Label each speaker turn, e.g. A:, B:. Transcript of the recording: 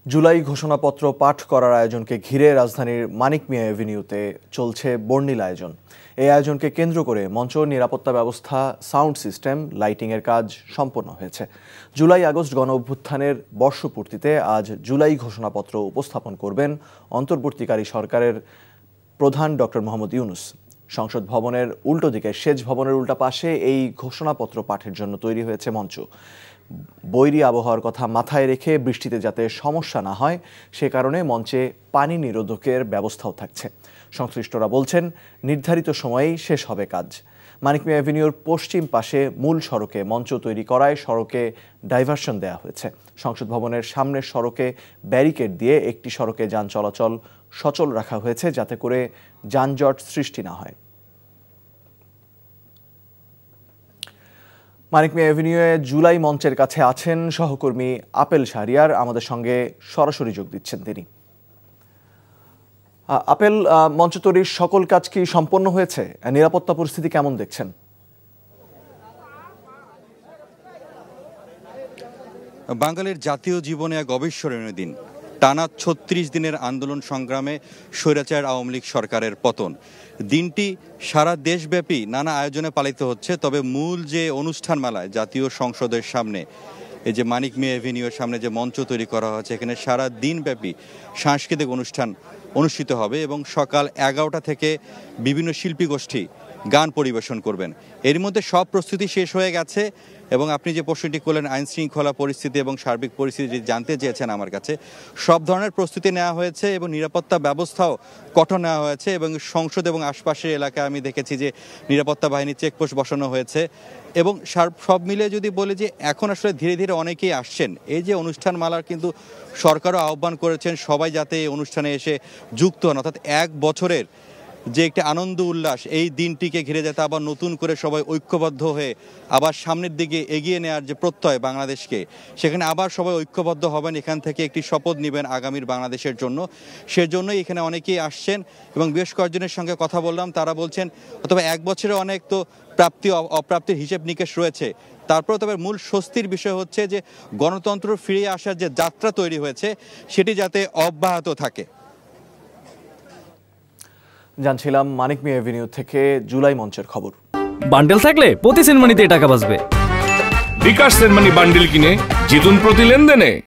A: জুলাই ঘোষণাপত্র পাঠ করার আয়োজনকে ঘিরে রাজধানীর মানিক মিয়া এভিনিউতে চলছে বর্ণিল আয়োজন। এই আয়োজনকে কেন্দ্র করে মঞ্চ, নিরাপত্তা ব্যবস্থা, সাউন্ড সিস্টেম, লাইটিংয়ের কাজ সম্পন্ন হয়েছে। জুলাই আগস্ট গণ অভ্যুত্থানের বর্ষপূর্তিতে আজ জুলাই ঘোষণাপত্র উপস্থাপন করবেন অন্তর্বর্তীকারী সরকারের প্রধান ডক্টর মোহাম্মদ ইউনূস। সংসদ ভবনের উল্টো দিকে সেচ ভবনের উল্টা পাশে এই ঘোষণাপত্র পাঠের জন্য তৈরি হয়েছে মঞ্চ। বৈরী আবহাওয়ার কথা মাথায় রেখে বৃষ্টিতে যাতে সমস্যা না হয় সে কারণে মঞ্চে পানি নিরোধকের ব্যবস্থাও থাকছে। সংশ্লিষ্টরা বলছেন নির্ধারিত সময়েই শেষ হবে কাজ। মানিক মিয়া এভিনিউর পশ্চিম পাশে মূল সড়কে মঞ্চ তৈরি করায় সড়কে ডাইভারশন দেওয়া হয়েছে। সংসদ ভবনের সামনের সড়কে ব্যারিকেড দিয়ে একটি সড়কে যান চলাচল সচল রাখা হয়েছে যাতে করে যানজট সৃষ্টি না হয়। মানিক মিয়া এভিনিউয়ে জুলাই মঞ্চের কাছে আছেন সহকর্মী আপেল শাহরিয়ার, আমাদের সঙ্গে সরাসরি যোগ দিচ্ছেন তিনি। আপেল, মঞ্চ তৈরির সকল কাজ কি সম্পন্ন হয়েছে? নিরাপত্তা পরিস্থিতি কেমন দেখছেন?
B: বাঙালির জাতীয় জীবনে এক অবিস্মরণীয় দিন। টানা ৩৬ দিনের আন্দোলন সংগ্রামে স্বৈরাচার আওয়ামী লীগ সরকারের পতন। দিনটি সারা দেশব্যাপী নানা আয়োজনে পালিত হচ্ছে, তবে মূল যে অনুষ্ঠানমালায় জাতীয় সংসদের সামনে এই যে মানিক মিয়া এভিনিউয়ের সামনে যে মঞ্চ তৈরি করা হয়েছে, এখানে সারা দিনব্যাপী সাংস্কৃতিক অনুষ্ঠান অনুষ্ঠিত হবে এবং সকাল ১১টা থেকে বিভিন্ন শিল্পী গোষ্ঠী গান পরিবেশন করবেন। এর মধ্যে সব প্রস্তুতি শেষ হয়ে গেছে এবং আপনি যে প্রশ্নটি করলেন আইন শৃঙ্খলা পরিস্থিতি এবং সার্বিক পরিস্থিতি জানতে চেয়েছেন আমার কাছে, সব ধরনের প্রস্তুতি নেওয়া হয়েছে এবং নিরাপত্তা ব্যবস্থাও কঠোর নেওয়া হয়েছে এবং সংসদ এবং আশপাশের এলাকায় আমি দেখেছি যে নিরাপত্তা বাহিনী চেকপোস্ট বসানো হয়েছে এবং সব মিলে যদি বলি যে এখন আসলে ধীরে ধীরে অনেকেই আসছেন। এই যে অনুষ্ঠানমালার কিন্তু সরকারও আহ্বান করেছেন সবাই যাতে এই অনুষ্ঠানে এসে যুক্ত হন, অর্থাৎ এক বছরের যে একটি আনন্দ উল্লাস এই দিনটিকে ঘিরে যাতে আবার নতুন করে সবাই ঐক্যবদ্ধ হয়ে আবার সামনের দিকে এগিয়ে নেওয়ার যে প্রত্যয় বাংলাদেশকে, সেখানে আবার সবাই ঐক্যবদ্ধ হবেন, এখান থেকে একটি শপথ নেবেন আগামীর বাংলাদেশের জন্য। সেজন্যই এখানে অনেকেই আসছেন এবং বেশ কয়েকজনের সঙ্গে কথা বললাম, তারা বলছেন অথবা এক বছরে অনেক তো প্রাপ্তি অপ্রাপ্তির হিসেব নিকেশ রয়েছে, তারপরে তবে মূল স্বস্তির বিষয় হচ্ছে যে গণতন্ত্র ফিরে আসার যে যাত্রা তৈরি হয়েছে সেটি যাতে অব্যাহত থাকে।
A: জানছিলাম মানিক মিয়া এভিনিউ থেকে জুলাই মঞ্চের খবর।
C: বান্ডেল থাকলে প্রতি সেনমানিতে টাকা বাঁচবে।
D: বিকাশ সেনমানি বান্ডেল কিনে জিতুন প্রতি লেনদেনে।